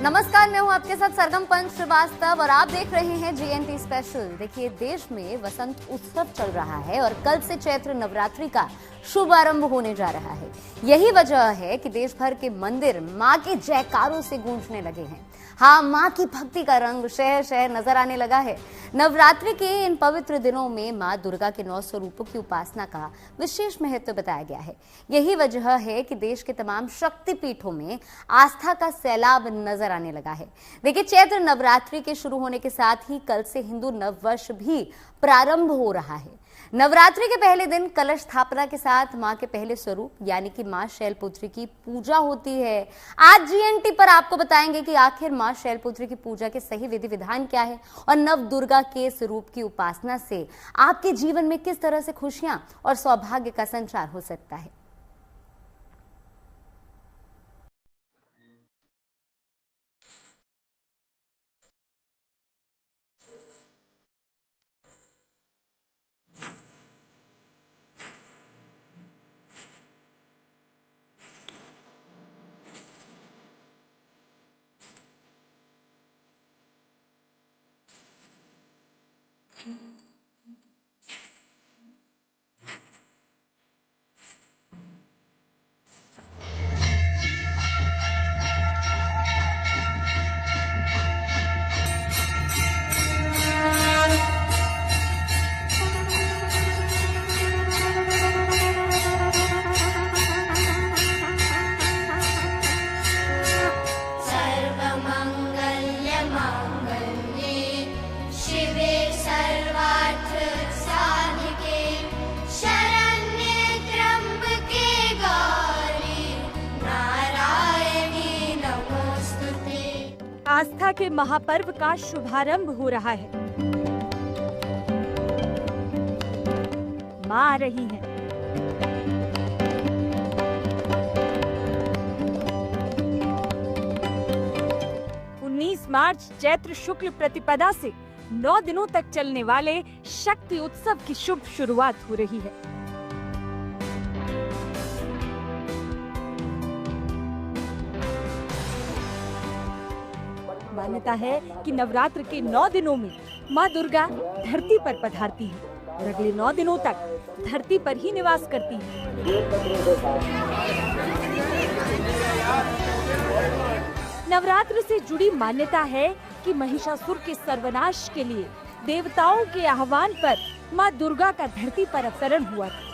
नमस्कार, मैं हूं आपके साथ सरगम पंच श्रीवास्तव और आप देख रहे हैं जीएनटी स्पेशल। देखिए, देश में वसंत उत्सव चल रहा है और कल से चैत्र नवरात्रि का शुभारंभ होने जा रहा है। यही वजह है कि देश भर के मंदिर मां के जयकारों से गूंजने लगे हैं। हाँ, मां की भक्ति का रंग शहर शहर नजर आने लगा है। नवरात्रि के इन पवित्र दिनों में मां दुर्गा के 9 स्वरूपों की उपासना का विशेष महत्व बताया गया है। यही वजह है कि देश के तमाम शक्तिपीठों में आस्था का सैलाब नजर आने लगा है। देखिए, चैत्र नवरात्रि के शुरू होने के साथ ही कल से हिंदू नववर्ष भी प्रारंभ हो रहा है। नवरात्रि के पहले दिन कलश स्थापना के साथ मां के पहले स्वरूप यानी कि मां शैलपुत्री की पूजा होती है। आज जीएनटी पर आपको बताएंगे कि आखिर मां शैलपुत्री की पूजा के सही विधि विधान क्या है और नव दुर्गा के स्वरूप की उपासना से आपके जीवन में किस तरह से खुशियां और सौभाग्य का संचार हो सकता है। आस्था के महापर्व का शुभारंभ हो रहा है। मां आ रही है। मार्च चैत्र शुक्ल प्रतिपदा से 9 दिनों तक चलने वाले शक्ति उत्सव की शुभ शुरुआत हो रही है। मान्यता है कि नवरात्र के 9 दिनों में मां दुर्गा धरती पर पधारती है और अगले 9 दिनों तक धरती पर ही निवास करती है। नवरात्र से जुड़ी मान्यता है कि महिषासुर के सर्वनाश के लिए देवताओं के आह्वान पर मां दुर्गा का धरती पर अवतरण हुआ था।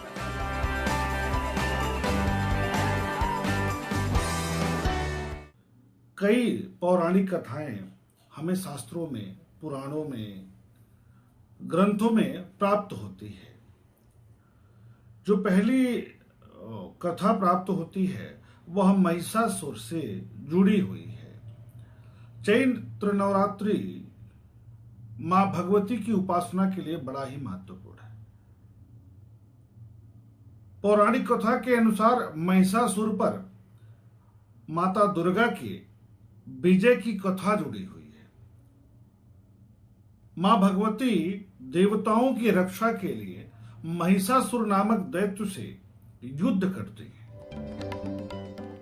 कई पौराणिक कथाएं हमें शास्त्रों में, पुराणों में, ग्रंथों में प्राप्त होती है। जो पहली कथा प्राप्त होती है वह महिषासुर से जुड़ी हुई है। चैत्र नवरात्रि मां भगवती की उपासना के लिए बड़ा ही महत्वपूर्ण है। पौराणिक कथा के अनुसार महिषासुर पर माता दुर्गा की विजय की कथा जुड़ी हुई है। मां भगवती देवताओं की रक्षा के लिए महिषासुर नामक दैत्य से युद्ध करती है।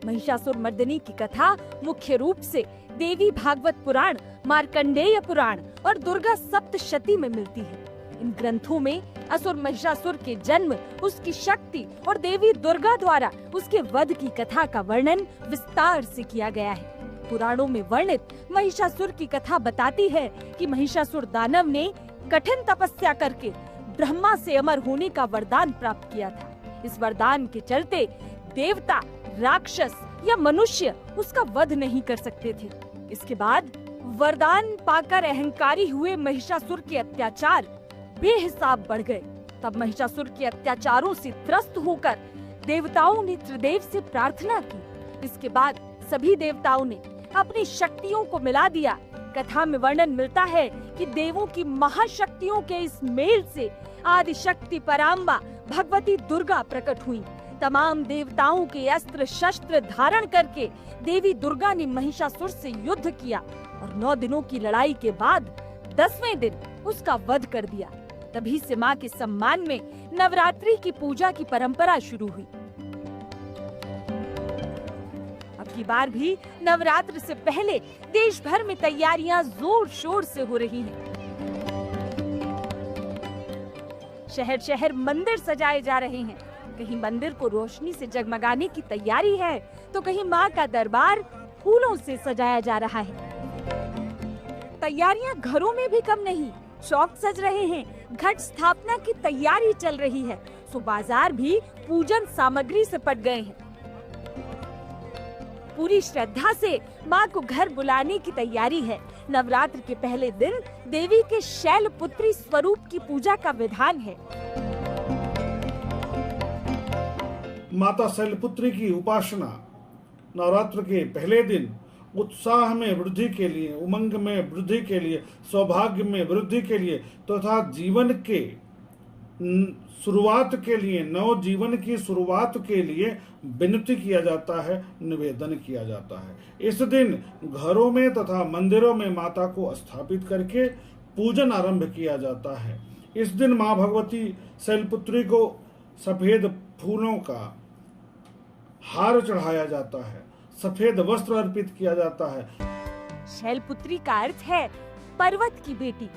महिषासुर मर्दिनी की कथा मुख्य रूप से देवी भागवत पुराण, मार्कंडेय पुराण और दुर्गा सप्तशती में मिलती है। इन ग्रंथों में असुर महिषासुर के जन्म, उसकी शक्ति और देवी दुर्गा द्वारा उसके वध की कथा का वर्णन विस्तार से किया गया है। पुराणों में वर्णित महिषासुर की कथा बताती है कि महिषासुर दानव ने कठिन तपस्या करके ब्रह्मा से अमर होने का वरदान प्राप्त किया था। इस वरदान के चलते देवता, राक्षस या मनुष्य उसका वध नहीं कर सकते थे। इसके बाद वरदान पाकर अहंकारी हुए महिषासुर के अत्याचार बेहिसाब बढ़ गए। तब महिषासुर के अत्याचारों से त्रस्त होकर देवताओं ने त्रिदेव से प्रार्थना की। इसके बाद सभी देवताओं ने अपनी शक्तियों को मिला दिया। कथा में वर्णन मिलता है कि देवों की महाशक्तियों के इस मेल से आदि शक्ति पराम्बा भगवती दुर्गा प्रकट हुई। तमाम देवताओं के अस्त्र शस्त्र धारण करके देवी दुर्गा ने महिषासुर से युद्ध किया और 9 दिनों की लड़ाई के बाद 10वें दिन उसका वध कर दिया। तभी से मां के सम्मान में नवरात्रि की पूजा की परंपरा शुरू हुई। अब की बार भी नवरात्र से पहले देश भर में तैयारियां जोर शोर से हो रही हैं। शहर शहर मंदिर सजाए जा रहे हैं। कहीं मंदिर को रोशनी से जगमगाने की तैयारी है, तो कहीं मां का दरबार फूलों से सजाया जा रहा है। तैयारियां घरों में भी कम नहीं, चौक सज रहे हैं, घट स्थापना की तैयारी चल रही है, तो बाजार भी पूजन सामग्री से पट गए हैं। पूरी श्रद्धा से मां को घर बुलाने की तैयारी है। नवरात्र के पहले दिन देवी के शैलपुत्री स्वरूप की पूजा का विधान है। माता शैलपुत्री की उपासना नवरात्र के पहले दिन उत्साह में वृद्धि के लिए, उमंग में वृद्धि के लिए, सौभाग्य में वृद्धि के लिए तथा जीवन के शुरुआत के लिए, नव जीवन की शुरुआत के लिए विनती किया जाता है, निवेदन किया जाता है। इस दिन घरों में तथा मंदिरों में माता को स्थापित करके पूजन आरंभ किया जाता है। इस दिन मां भगवती शैलपुत्री को सफेद फूलों का हार चढ़ाया जाता है, सफेद वस्त्र अर्पित किया जाता है। शैलपुत्री का अर्थ है पर्वत की बेटी।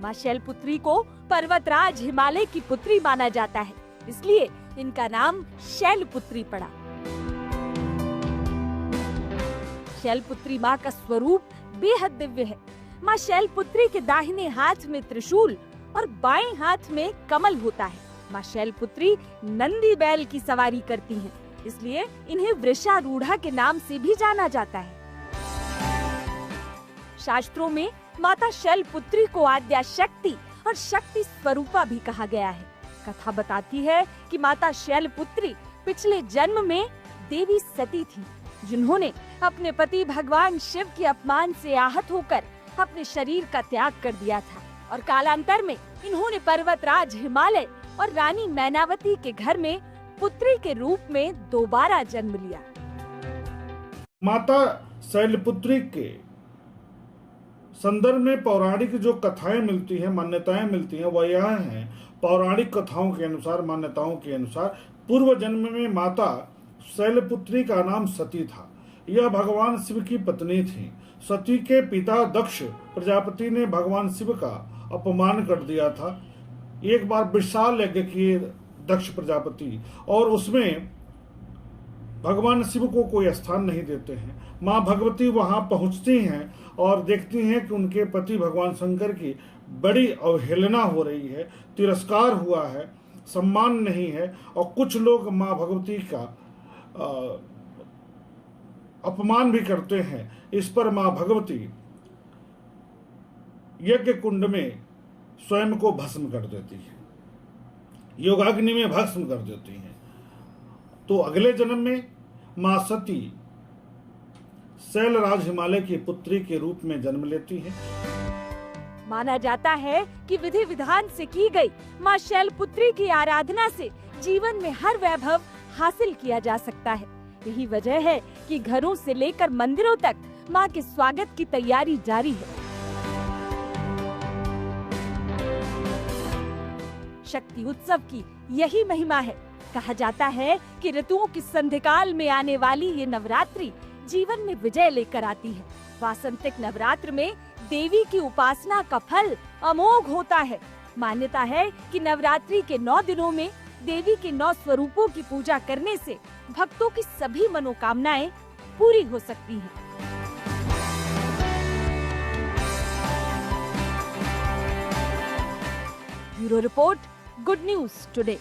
मां शैलपुत्री को पर्वतराज हिमालय की पुत्री माना जाता है, इसलिए इनका नाम शैलपुत्री पड़ा। शैलपुत्री मां का स्वरूप बेहद दिव्य है। मां शैलपुत्री के दाहिने हाथ में त्रिशूल और बाएं हाथ में कमल होता है। मां शैलपुत्री नंदी बैल की सवारी करती हैं, इसलिए इन्हें वृषारूढ़ा के नाम से भी जाना जाता है। शास्त्रों में माता शैलपुत्री को आद्या शक्ति और शक्ति स्वरूपा भी कहा गया है। कथा बताती है कि माता शैलपुत्री पिछले जन्म में देवी सती थी, जिन्होंने अपने पति भगवान शिव के अपमान से आहत होकर अपने शरीर का त्याग कर दिया था और कालांतर में इन्होंने पर्वतराज हिमालय और रानी मैनावती के घर में पुत्री के रूप में दोबारा जन्म लिया। माता शैलपुत्री के संदर्भ में पौराणिक जो कथाएं मिलती हैं, मान्यताएं मिलती हैं, वह यह हैं। पौराणिक कथाओं के अनुसार, मान्यताओं के अनुसार पूर्व जन्म में माता शैलपुत्री का नाम सती था। यह भगवान शिव की पत्नी थी। सती के पिता दक्ष प्रजापति ने भगवान शिव का अपमान कर दिया था। एक बार विशाल यज्ञ किए दक्ष प्रजापति और उसमें भगवान शिव को कोई स्थान नहीं देते हैं। मां भगवती वहां पहुंचती हैं और देखती हैं कि उनके पति भगवान शंकर की बड़ी अवहेलना हो रही है, तिरस्कार हुआ है, सम्मान नहीं है और कुछ लोग मां भगवती का अपमान भी करते हैं। इस पर मां भगवती यज्ञ कुंड में स्वयं को भस्म कर देती है, योगाग्नि में भस्म कर देती हैं। तो अगले जन्म में मां सती शैलराज हिमालय की पुत्री के रूप में जन्म लेती है। माना जाता है कि विधि विधान से की गई मां शैलपुत्री की आराधना से जीवन में हर वैभव हासिल किया जा सकता है। यही वजह है कि घरों से लेकर मंदिरों तक मां के स्वागत की तैयारी जारी है। शक्ति उत्सव की यही महिमा है। कहा जाता है कि ऋतुओं की संधिकाल में आने वाली ये नवरात्रि जीवन में विजय लेकर आती है। वासंतिक नवरात्र में देवी की उपासना का फल अमोघ होता है। मान्यता है कि नवरात्रि के 9 दिनों में देवी के 9 स्वरूपों की पूजा करने से भक्तों की सभी मनोकामनाएं पूरी हो सकती हैं। Bureau report, good news today.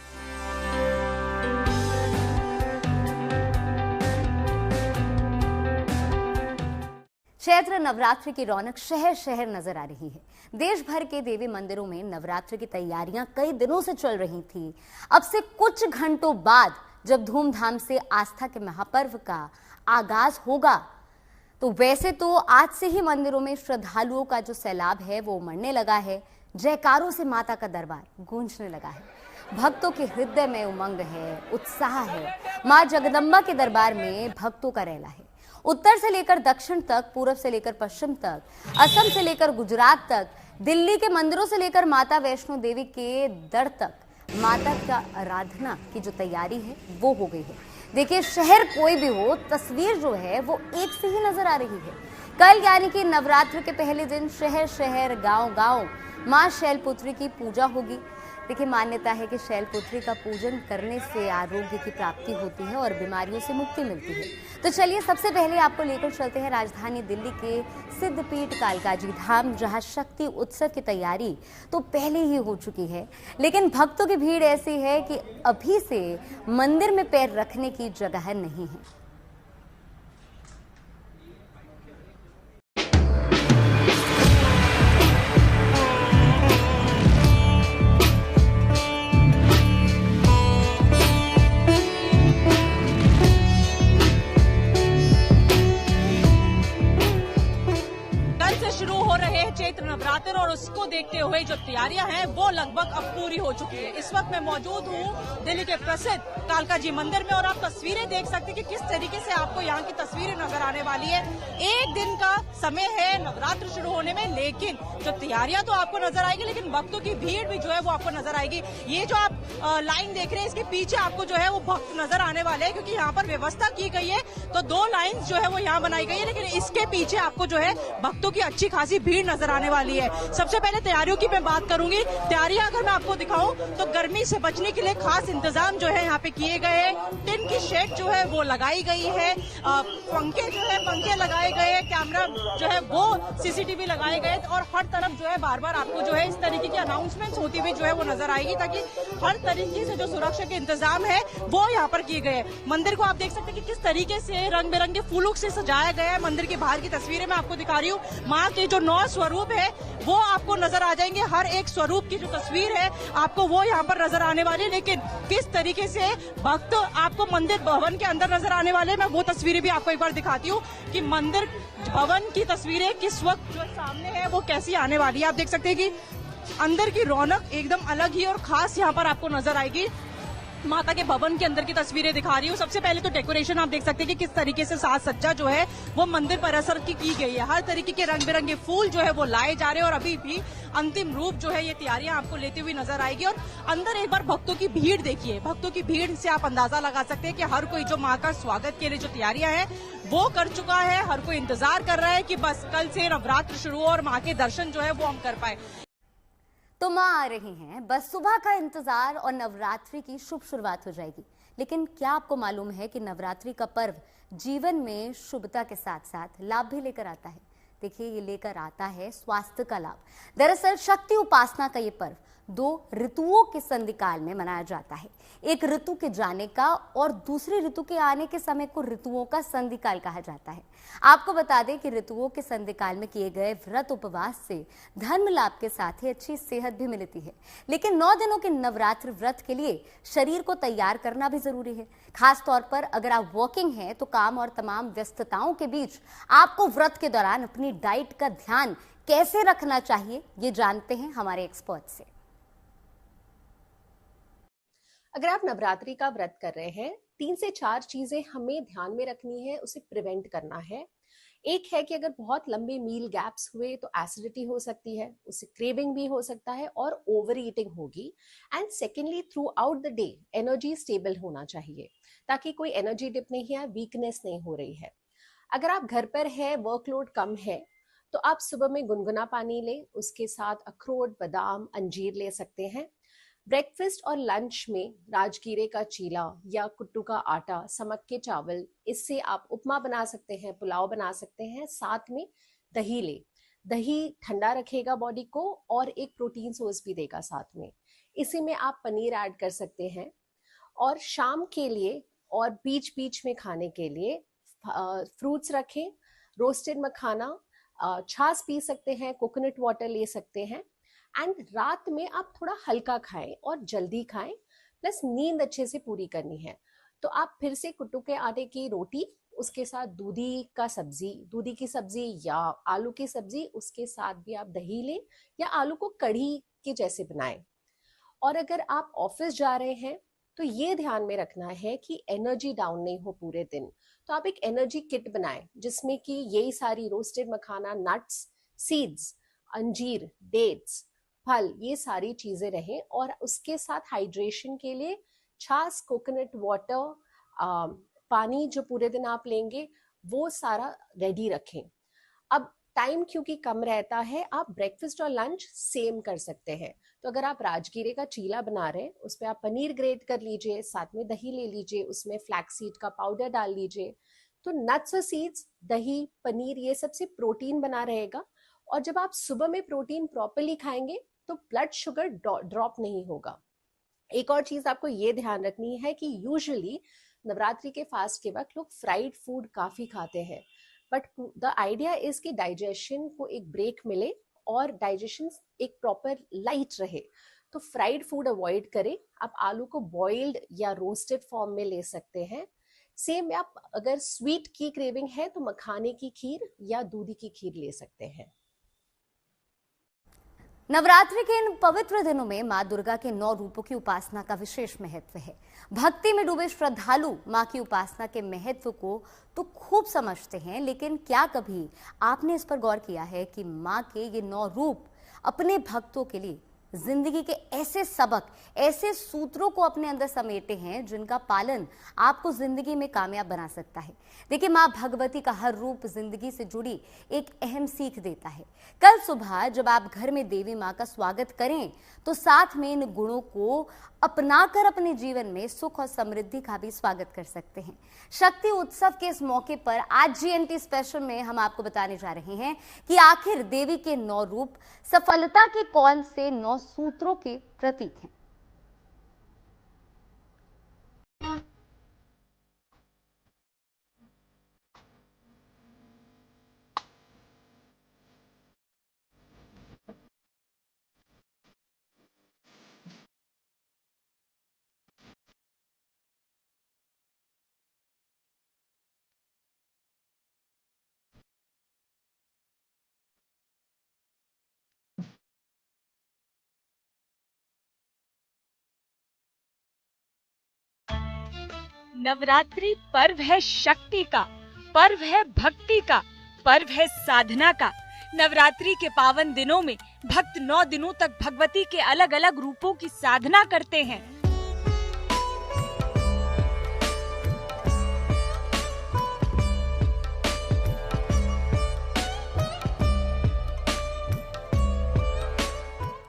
Chaitra Navratri की रौनक शहर शहर नजर आ रही है। देश भर के देवी मंदिरों में नवरात्रि की तैयारियां कई दिनों से चल रही थी। अब से कुछ घंटों बाद जब धूमधाम से आस्था के महापर्व का आगाज होगा, तो वैसे तो आज से ही मंदिरों में श्रद्धालुओं का जो सैलाब है वो उमड़ने लगा है। जयकारों से माता का दरबार गूंजने लगा है। भक्तों के हृदय में उमंग है, उत्साह है। मां जगदम्बा के दरबार में भक्तों का रेला है। उत्तर से लेकर दक्षिण तक, पूरब से लेकर पश्चिम तक, असम से लेकर गुजरात तक, दिल्ली के मंदिरों से लेकर माता वैष्णो देवी के दर तक माता का आराधना की जो तैयारी है वो हो गई है। देखिए, शहर कोई भी हो, तस्वीर जो है वो एक से ही नजर आ रही है। कल यानी कि नवरात्र के पहले दिन शहर शहर, गांव गांव मां शैलपुत्री की पूजा होगी। देखिए, मान्यता है कि शैलपुत्री का पूजन करने से आरोग्य की प्राप्ति होती है और बीमारियों से मुक्ति मिलती है। तो चलिए, सबसे पहले आपको लेकर चलते हैं राजधानी दिल्ली के सिद्धपीठ कालकाजी धाम, जहां शक्ति उत्सव की तैयारी तो पहले ही हो चुकी है, लेकिन भक्तों की भीड़ ऐसी है कि अभी से मंदिर में पैर रखने की जगह नहीं है। चैत्र नवरात्र और उसको देखते हुए जो तैयारियां हैं वो लगभग अब पूरी हो चुकी है। इस वक्त मैं मौजूद हूँ दिल्ली के प्रसिद्ध कालका जी मंदिर में और आप तस्वीरें देख सकते हैं कि किस तरीके से आपको यहाँ की तस्वीरें नजर आने वाली है। एक दिन का समय है नवरात्र शुरू होने में, लेकिन जो तैयारियां तो आपको नजर आएगी, लेकिन भक्तों की भीड़ भी जो है वो आपको नजर आएगी। ये जो आप लाइन देख रहे हैं, इसके पीछे आपको जो है वो भक्त नजर आने वाले हैं, क्योंकि यहाँ पर व्यवस्था की गई है। तो 2 लाइन जो है वो यहाँ बनाई गई है, लेकिन इसके पीछे आपको जो है भक्तों की अच्छी खासी भीड़ नजर आने वाली है। सबसे पहले तैयारियों की मैं बात करूंगी। तैयारियां अगर मैं आपको दिखाऊं तो गर्मी से बचने के लिए खास इंतजाम जो है यहाँ पे किए गए हैं। टिन की शेड जो है वो लगाई गई है, पंखे लगाए गए हैं, कैमरा जो है वो सीसीटीवी लगाए गए और हर तरफ जो है बार बार आपको जो है इस तरीके की अनाउंसमेंट्स होती हुई जो है वो नजर आएगी, ताकि हर तरीके से जो सुरक्षा के इंतजाम है वो यहाँ पर किए गए हैं। मंदिर को आप देख सकते हैं कि किस तरीके से रंग बिरंगे फूलों से सजाया गया है। मंदिर के बाहर की तस्वीरें मैं आपको दिखा रही हूँ। माँ के जो 9 स्वरूप है वो आपको नजर आ जाएंगे। हर एक स्वरूप की जो तस्वीर है आपको वो यहाँ पर नजर आने वाली है, लेकिन किस तरीके से भक्त आपको मंदिर भवन के अंदर नजर आने वाले, मैं वो तस्वीरें भी आपको एक बार दिखाती हूँ कि मंदिर भवन की तस्वीरें किस वक्त जो सामने है वो कैसी आने वाली है। आप देख सकते हैं कि अंदर की रौनक एकदम अलग ही और खास यहाँ पर आपको नजर आएगी। माता के भवन के अंदर की तस्वीरें दिखा रही हूँ। सबसे पहले तो डेकोरेशन आप देख सकते हैं कि किस तरीके से साज सज्जा जो है वो मंदिर परिसर की गई है। हर तरीके के रंग बिरंगे फूल जो है वो लाए जा रहे हैं और अभी भी अंतिम रूप जो है ये तैयारियां आपको लेते हुए नजर आएगी। और अंदर एक बार भक्तों की भीड़ देखिए। भक्तों की भीड़ से आप अंदाजा लगा सकते हैं कि हर कोई जो माँ का स्वागत के लिए जो तैयारियां हैं वो कर चुका है। हर कोई इंतजार कर रहा है कि बस कल से नवरात्र शुरू हो और माँ के दर्शन जो है वो हम कर पाए। तो माँ आ रही हैं, बस सुबह का इंतजार और नवरात्रि की शुभ शुरुआत हो जाएगी। लेकिन क्या आपको मालूम है कि नवरात्रि का पर्व जीवन में शुभता के साथ साथ लाभ भी लेकर आता है? देखिए, ये लेकर आता है स्वास्थ्य का लाभ। दरअसल शक्ति उपासना का ये पर्व 2 ऋतुओं के संधिकाल में मनाया जाता है। एक ऋतु के जाने का और दूसरी ऋतु के आने के समय को ऋतुओं का संधिकाल कहा जाता है। आपको बता दें कि ऋतुओं के संधिकाल में किए गए व्रत उपवास से धर्म लाभ के साथ ही अच्छी सेहत भी मिलती है। लेकिन 9 दिनों के नवरात्र व्रत के लिए शरीर को तैयार करना भी जरूरी है। खास तौर पर अगर आप वर्किंग हैं तो काम और तमाम व्यस्तताओं के बीच आपको व्रत के दौरान अपनी डाइट का ध्यान कैसे रखना चाहिए, ये जानते हैं हमारे एक्सपर्ट से। अगर आप नवरात्रि का व्रत कर रहे हैं, 3 से 4 चीजें हमें ध्यान में रखनी है, उसे प्रिवेंट करना है। एक है कि अगर बहुत लंबे मील गैप्स हुए तो एसिडिटी हो सकती है, उससे क्रेविंग भी हो सकता है और ओवर ईटिंग होगी। And secondly, through out the day energy stable होना चाहिए, ताकि कोई एनर्जी डिप नहीं है, वीकनेस नहीं हो रही है। अगर आप घर पर है, वर्कलोड कम है, तो आप सुबह में गुनगुना पानी लें, उसके साथ अखरोट, बादाम, अंजीर ले सकते हैं। ब्रेकफास्ट और लंच में राजगीरे का चीला या कुट्टू का आटा, समक के चावल, इससे आप उपमा बना सकते हैं, पुलाव बना सकते हैं। साथ में दही ले, दही ठंडा रखेगा बॉडी को और एक प्रोटीन सोर्स भी देगा साथ में। इसी में आप पनीर ऐड कर सकते हैं। और शाम के लिए और बीच बीच में खाने के लिए फ्रूट्स रखें, रोस्टेड मखाना, छाछ पी सकते हैं, कोकोनट वाटर ले सकते हैं। एंड रात में आप थोड़ा हल्का खाएं और जल्दी खाएं, प्लस नींद अच्छे से पूरी करनी है। तो आप फिर से कुट्टू के आटे की रोटी, उसके साथ दूधी की सब्जी या आलू की सब्जी, उसके साथ भी आप दही लें या आलू को कढ़ी के जैसे बनाएं। और अगर आप ऑफिस जा रहे हैं तो ये ध्यान में रखना है कि एनर्जी डाउन नहीं हो पूरे दिन। तो आप एक एनर्जी किट बनाएं जिसमें कि यही सारी रोस्टेड मखाना, नट्स, सीड्स, अंजीर, डेट्स, फल, ये सारी चीजें रहें। और उसके साथ हाइड्रेशन के लिए छाछ, कोकोनट वाटर, पानी जो पूरे दिन आप लेंगे वो सारा रेडी रखें। अब टाइम क्योंकि कम रहता है, आप ब्रेकफास्ट और लंच सेम कर सकते हैं। तो अगर आप राजगीरे का चीला बना रहे हैं, उस पर आप पनीर ग्रेट कर लीजिए, साथ में दही ले लीजिए, उसमें फ्लैक्स सीड का पाउडर डाल लीजिए। तो नट्स और सीड्स, दही, पनीर, ये सबसे प्रोटीन बना रहेगा। और जब आप सुबह में प्रोटीन प्रॉपरली खाएंगे तो ब्लड शुगर ड्रॉप नहीं होगा। एक और चीज आपको ये ध्यान रखनी है कि यूजुअली नवरात्रि के फास्ट के वक्त लोग फ्राइड फूड काफी खाते हैं, बट द आइडिया इज कि डाइजेशन को एक ब्रेक मिले और डाइजेशन एक प्रॉपर लाइट रहे। तो फ्राइड फूड अवॉइड करें। आप आलू को बॉइल्ड या रोस्टेड फॉर्म में ले सकते हैं। सेम आप अगर स्वीट की क्रेविंग है तो मखाने की खीर या दूधी की खीर ले सकते हैं। नवरात्रि के इन पवित्र दिनों में मां दुर्गा के 9 रूपों की उपासना का विशेष महत्व है। भक्ति में डूबे श्रद्धालु मां की उपासना के महत्व को तो खूब समझते हैं, लेकिन क्या कभी आपने इस पर गौर किया है कि मां के ये 9 रूप अपने भक्तों के लिए जिंदगी के ऐसे सबक, ऐसे सूत्रों को अपने अंदर समेटे हैं जिनका पालन आपको जिंदगी में कामयाब बना सकता है। देखिए, मां भगवती का हर रूप जिंदगी से जुड़ी एक अहम सीख देता है। कल सुबह जब आप घर में देवी मां का स्वागत करें तो साथ में इन गुणों को अपनाकर अपने जीवन में सुख और समृद्धि का भी स्वागत कर सकते हैं। शक्ति उत्सव के इस मौके पर आज GNT स्पेशल में हम आपको बताने जा रहे हैं कि आखिर देवी के 9 रूप सफलता के कौन से 9 सूत्रों के प्रतीक हैं। नवरात्रि पर्व है शक्ति का, पर्व है भक्ति का, पर्व है साधना का। नवरात्रि के पावन दिनों में भक्त 9 दिनों तक भगवती के अलग अलग रूपों की साधना करते हैं।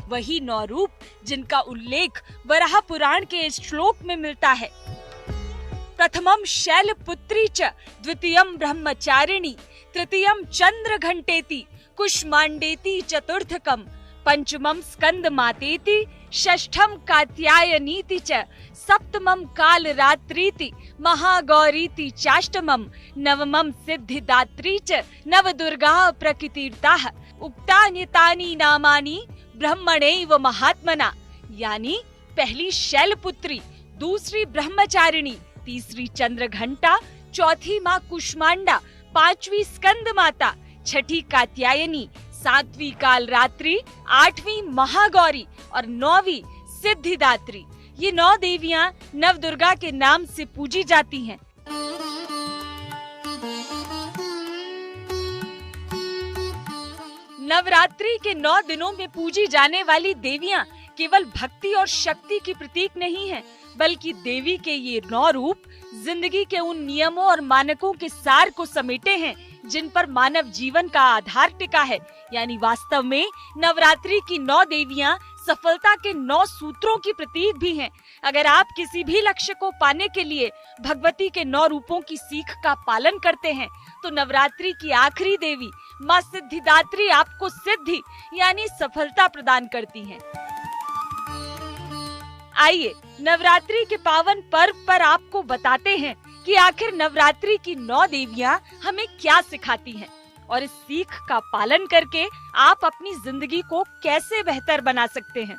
वही 9 रूप जिनका उल्लेख वराह पुराण के इस श्लोक में मिलता है। प्रथमम शैलपुत्री च, द्वितीयम ब्रह्मचारिणी, तृतीयम चंद्रघंटेति, कुष्मांडेति चतुर्थकम, पंचमम स्कंदमातेति, षष्ठम कात्यायनीति च, सप्तमम कालरात्रीति, महागौरीति चाष्टमम, नवमम सिद्धिदात्री च, नवदुर्गा प्रकृतिर्ताः, उक्तान्यतानि नामानि ब्रह्मणैव महात्मना। यानी पहली शैलपुत्री, दूसरी ब्रह्मचारिणी, तीसरी चंद्रघंटा, चौथी माँ कुष्मांडा, पांचवी स्कंद माता, छठी कात्यायनी, सातवीं कालरात्रि, आठवीं महागौरी और 9वीं सिद्धिदात्री। ये 9 देवियां नवदुर्गा के नाम से पूजी जाती हैं। नवरात्रि के 9 दिनों में पूजी जाने वाली देवियां केवल भक्ति और शक्ति की प्रतीक नहीं है, बल्कि देवी के ये 9 रूप जिंदगी के उन नियमों और मानकों के सार को समेटे हैं जिन पर मानव जीवन का आधार टिका है। यानी वास्तव में नवरात्रि की 9 देवियां सफलता के 9 सूत्रों की प्रतीक भी हैं। अगर आप किसी भी लक्ष्य को पाने के लिए भगवती के 9 रूपों की सीख का पालन करते हैं तो नवरात्रि की आखिरी देवी माँ सिद्धिदात्री आपको सिद्धि यानी सफलता प्रदान करती हैं। आइए नवरात्रि के पावन पर्व पर आपको बताते हैं कि आखिर नवरात्रि की 9 देवियां हमें क्या सिखाती हैं और इस सीख का पालन करके आप अपनी जिंदगी को कैसे बेहतर बना सकते हैं।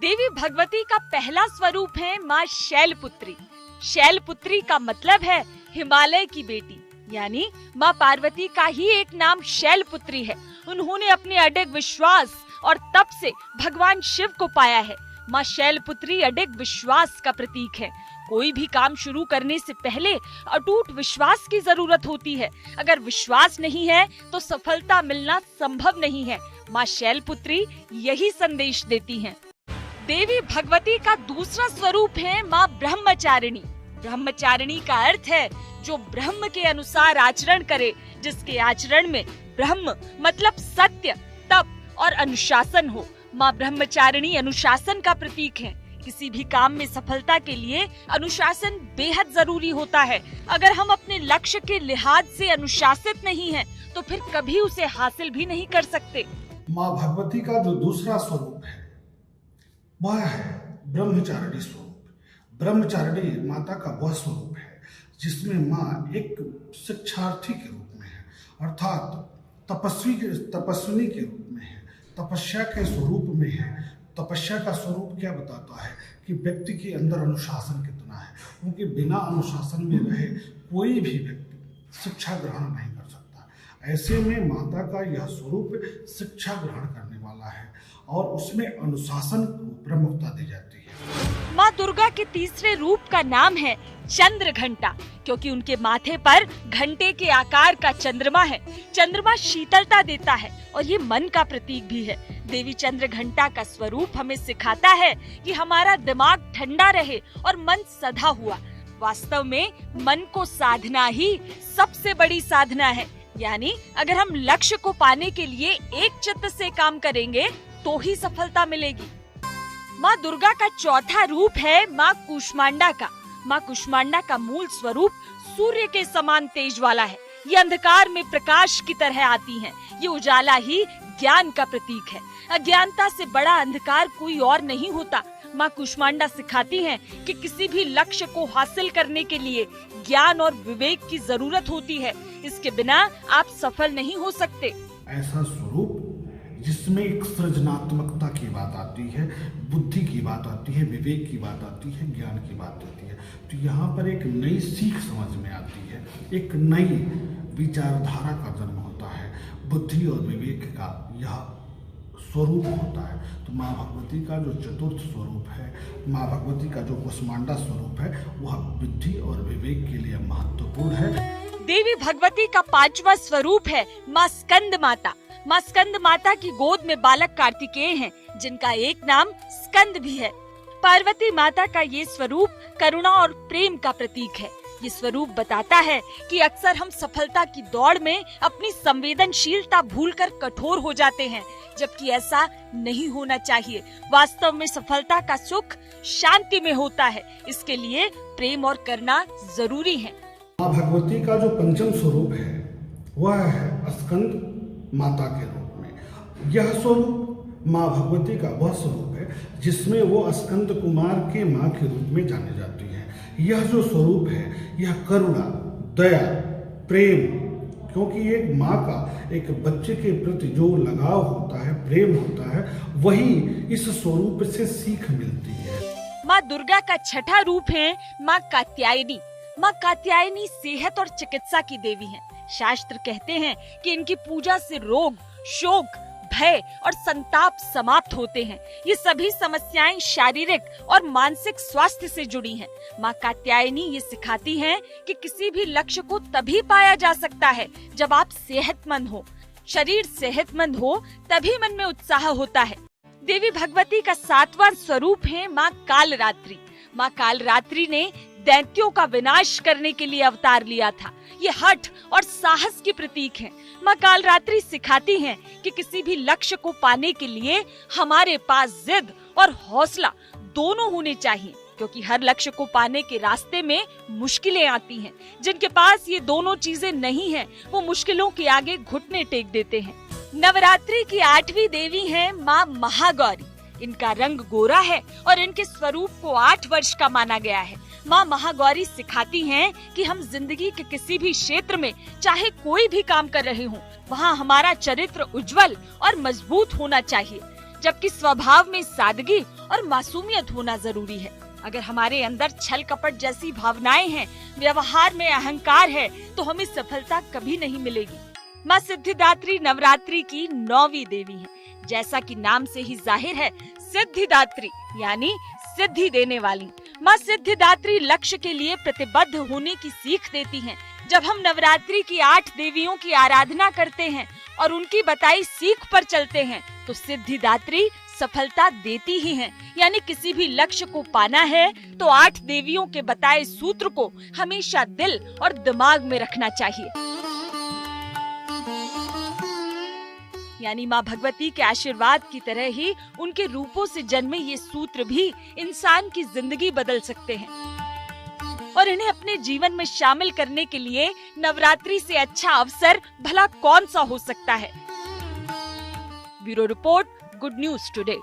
देवी भगवती का पहला स्वरूप है माँ शैलपुत्री। शैलपुत्री का मतलब है हिमालय की बेटी, यानी माँ पार्वती का ही एक नाम शैलपुत्री है। उन्होंने अपने अडिग विश्वास और तप से भगवान शिव को पाया है। माँ शैलपुत्री अडिग विश्वास का प्रतीक है। कोई भी काम शुरू करने से पहले अटूट विश्वास की जरूरत होती है। अगर विश्वास नहीं है तो सफलता मिलना संभव नहीं है। माँ शैलपुत्री यही संदेश देती हैं। देवी भगवती का दूसरा स्वरूप है माँ ब्रह्मचारिणी। ब्रह्मचारिणी का अर्थ है जो ब्रह्म के अनुसार आचरण करे, जिसके आचरण में ब्रह्म मतलब सत्य, तप और अनुशासन हो। माँ ब्रह्मचारिणी अनुशासन का प्रतीक है। किसी भी काम में सफलता के लिए अनुशासन बेहद जरूरी होता है। अगर हम अपने लक्ष्य के लिहाज से अनुशासित नहीं हैं, तो फिर कभी उसे हासिल भी नहीं कर सकते। माँ भगवती का जो दूसरा स्वरूप है वह है ब्रह्मचारिणी स्वरूप। ब्रह्मचारिणी माता का वह स्वरूप है जिसमें माँ एक शिक्षार्थी के रूप में है, अर्थात तपस्विनी के रूप में है, तपस्या के स्वरूप में है। तपस्या का स्वरूप क्या बताता है कि व्यक्ति के अंदर अनुशासन कितना है, क्योंकि बिना अनुशासन में रहे कोई भी व्यक्ति शिक्षा ग्रहण नहीं कर सकता। ऐसे में माता का यह स्वरूप शिक्षा ग्रहण करने वाला है और उसमें अनुशासन को प्रमुखता दी जाती है। माँ दुर्गा के तीसरे रूप का नाम है चंद्र घंटा, क्योंकि उनके माथे पर घंटे के आकार का चंद्रमा है। चंद्रमा शीतलता देता है और ये मन का प्रतीक भी है। देवी चंद्र घंटा का स्वरूप हमें सिखाता है कि हमारा दिमाग ठंडा रहे और मन सधा हुआ। वास्तव में मन को साधना ही सबसे बड़ी साधना है। यानी अगर हम लक्ष्य को पाने के लिए एक चित्त से काम करेंगे तो ही सफलता मिलेगी। माँ दुर्गा का चौथा रूप है माँ कूष्मांडा का। माँ कूष्मांडा का मूल स्वरूप सूर्य के समान तेज वाला है। ये अंधकार में प्रकाश की तरह आती हैं। ये उजाला ही ज्ञान का प्रतीक है। अज्ञानता से बड़ा अंधकार कोई और नहीं होता। माँ कूष्मांडा सिखाती हैं कि किसी भी लक्ष्य को हासिल करने के लिए ज्ञान और विवेक की जरूरत होती है। इसके बिना आप सफल नहीं हो सकते। ऐसा स्वरूप जिसमें एक सृजनात्मकता की बात आती है, बुद्धि की बात आती है, विवेक की बात आती है, ज्ञान की बात आती है, तो यहाँ पर एक नई सीख समझ में आती है, एक नई विचारधारा का जन्म होता है। बुद्धि और विवेक का यह स्वरूप होता है। तो माँ भगवती का जो चतुर्थ स्वरूप है, माँ भगवती का जो कूष्मांडा स्वरूप है, वह बुद्धि और विवेक के लिए महत्वपूर्ण है। देवी भगवती का पांचवा स्वरूप है माँ स्कंद माता। माँ स्कंद माता की गोद में बालक कार्तिकेय हैं, जिनका एक नाम स्कंद भी है। पार्वती माता का ये स्वरूप करुणा और प्रेम का प्रतीक है। ये स्वरूप बताता है कि अक्सर हम सफलता की दौड़ में अपनी संवेदनशीलता भूलकर कठोर हो जाते हैं, जबकि ऐसा नहीं होना चाहिए। वास्तव में सफलता का सुख शांति में होता है। इसके लिए प्रेम और करुणा जरूरी है। माँ भगवती का जो पंचम स्वरूप है वह है स्कंद माता के रूप में। यह स्वरूप माँ भगवती का वह स्वरूप है जिसमें वो स्कंद कुमार के माँ के रूप में जाने जाती है। यह जो स्वरूप है यह करुणा, दया, प्रेम, क्योंकि एक माँ का एक बच्चे के प्रति जो लगाव होता है, प्रेम होता है, वही इस स्वरूप से सीख मिलती है। माँ दुर्गा का छठा रूप है माँ कात्यायनी। माँ कात्यायनी सेहत और चिकित्सा की देवी हैं। शास्त्र कहते हैं कि इनकी पूजा से रोग, शोक, भय और संताप समाप्त होते हैं। ये सभी समस्याएं शारीरिक और मानसिक स्वास्थ्य से जुड़ी हैं। माँ कात्यायनी ये सिखाती हैं कि किसी भी लक्ष्य को तभी पाया जा सकता है जब आप सेहतमंद हो। शरीर सेहतमंद हो तभी मन में उत्साह होता है। देवी भगवती का सातवां स्वरूप है माँ कालरात्रि। माँ कालरात्रि ने दैत्यों का विनाश करने के लिए अवतार लिया था। ये हठ और साहस की प्रतीक है। माँ कालरात्रि सिखाती हैं कि किसी भी लक्ष्य को पाने के लिए हमारे पास जिद और हौसला दोनों होने चाहिए, क्योंकि हर लक्ष्य को पाने के रास्ते में मुश्किलें आती हैं। जिनके पास ये दोनों चीजें नहीं हैं, वो मुश्किलों के आगे घुटने टेक देते हैं। नवरात्रि की 8वीं देवी है माँ महागौरी। इनका रंग गोरा है और इनके स्वरूप को 8 वर्ष का माना गया है। माँ महागौरी सिखाती हैं कि हम जिंदगी के किसी भी क्षेत्र में चाहे कोई भी काम कर रहे हों, वहाँ हमारा चरित्र उज्जवल और मजबूत होना चाहिए, जबकि स्वभाव में सादगी और मासूमियत होना जरूरी है। अगर हमारे अंदर छल कपट जैसी भावनाएं हैं, व्यवहार में अहंकार है, तो हमें सफलता कभी नहीं मिलेगी। माँ सिद्धिदात्री नवरात्रि की 9वीं देवी है। जैसा कि नाम से ही जाहिर है, सिद्धिदात्री यानी सिद्धि देने वाली। माँ सिद्धिदात्री लक्ष्य के लिए प्रतिबद्ध होने की सीख देती हैं। जब हम नवरात्रि की 8 देवियों की आराधना करते हैं और उनकी बताई सीख पर चलते हैं, तो सिद्धिदात्री सफलता देती ही हैं। यानी किसी भी लक्ष्य को पाना है तो 8 देवियों के बताए सूत्र को हमेशा दिल और दिमाग में रखना चाहिए। यानी माँ भगवती के आशीर्वाद की तरह ही उनके रूपों से जन्मे ये सूत्र भी इंसान की जिंदगी बदल सकते हैं और इन्हें अपने जीवन में शामिल करने के लिए नवरात्रि से अच्छा अवसर भला कौन सा हो सकता है। Bureau report, good news today.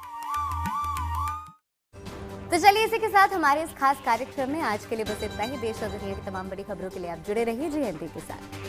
तो चलिए इसी के साथ हमारे इस खास कार्यक्रम में आज के लिए बस इतना ही। देश और दुनिया की तमाम बड़ी खबरों के लिए आप जुड़े रहिए GNT के साथ।